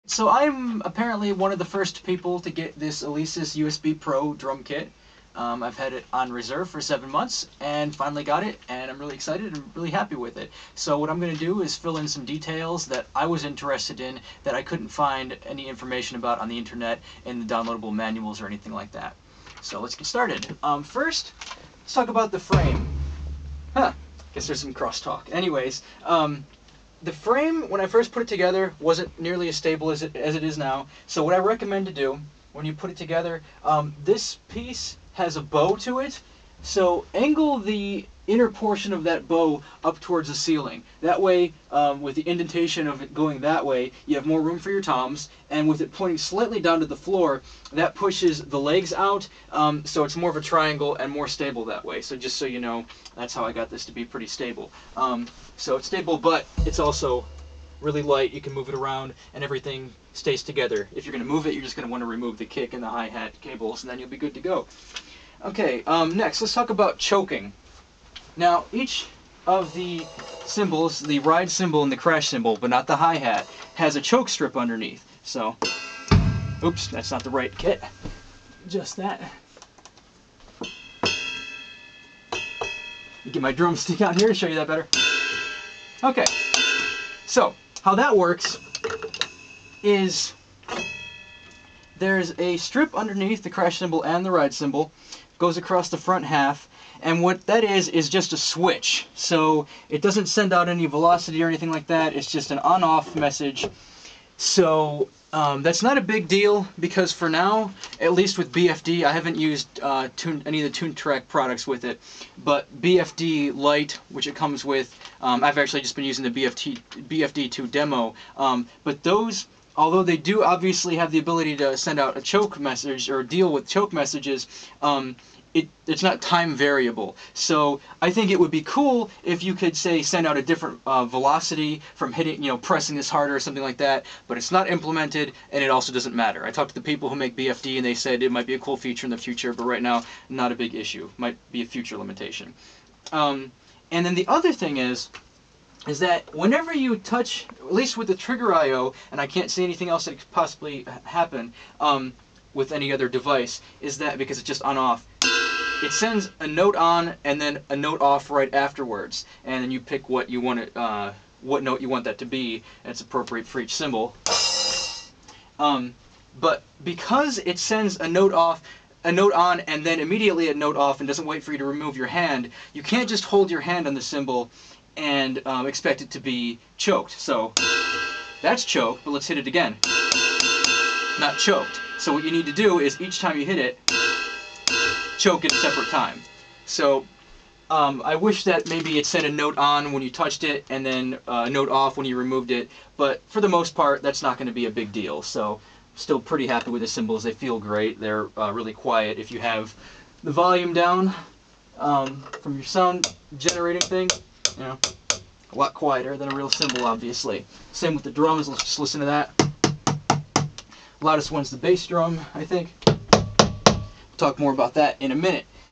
So I'm apparently one of the first people to get this Alesis USB Pro drum kit. I've had it on reserve for 7 months and finally got it, and I'm really excited and really happy with it. So what I'm going to do is fill in some details that I was interested in that I couldn't find any information about on the internet in the downloadable manuals or anything like that. So let's get started. First, let's talk about the frame. Guess there's some crosstalk. Anyways, the frame, when I first put it together, wasn't nearly as stable as it is now. So what I recommend to do when you put it together, this piece has a bow to it. So angle the inner portion of that bow up towards the ceiling. That way, with the indentation of it going that way, you have more room for your toms. And with it pointing slightly down to the floor, that pushes the legs out. So it's more of a triangle and more stable that way. So just so you know, that's how I got this to be pretty stable. So it's stable, but it's also really light. You can move it around and everything stays together. If you're going to move it, you're just going to want to remove the kick and the hi-hat cables, and then you'll be good to go. Okay, next let's talk about choking. Now, each of the cymbals, the ride cymbal and the crash cymbal, but not the hi-hat, has a choke strip underneath. So, oops, that's not the right kit. Just that. Get my drumstick out here to show you that better. Okay, so how that works is there's a strip underneath the crash cymbal and the ride cymbal, goes across the front half, and what that is just a switch. So it doesn't send out any velocity or anything like that, it's just an on-off message. So that's not a big deal, because for now, at least with BFD, I haven't used any of the TuneTrack products with it, but BFD Lite, which it comes with, I've actually just been using the BFD2 demo, but those, although they do obviously have the ability to send out a choke message or deal with choke messages, it's not time variable. So I think it would be cool if you could, say, send out a different velocity from hitting, pressing this harder or something like that, but it's not implemented, and it also doesn't matter. I talked to the people who make BFD, and they said it might be a cool feature in the future, but right now, not a big issue. Might be a future limitation. And then the other thing is that whenever you touch, at least with the trigger I/O, and I can't see anything else that could possibly happen with any other device, is that because it's just on-off, it sends a note on and then a note off right afterwards, and then you pick what you want it, what note you want that to be, and it's appropriate for each cymbal. But because it sends a note on, and then immediately a note off, and doesn't wait for you to remove your hand, you can't just hold your hand on the cymbal and expect it to be choked. So that's choked, but let's hit it again. Not choked. So what you need to do is each time you hit it, choke at a separate time. So I wish that maybe it sent a note on when you touched it and then a note off when you removed it, but for the most part that's not going to be a big deal. So still pretty happy with the cymbals. They feel great. They're really quiet. If you have the volume down from your sound generating thing, a lot quieter than a real cymbal, obviously. Same with the drums. Let's just listen to that. Loudest one's the bass drum, I think. Talk more about that in a minute.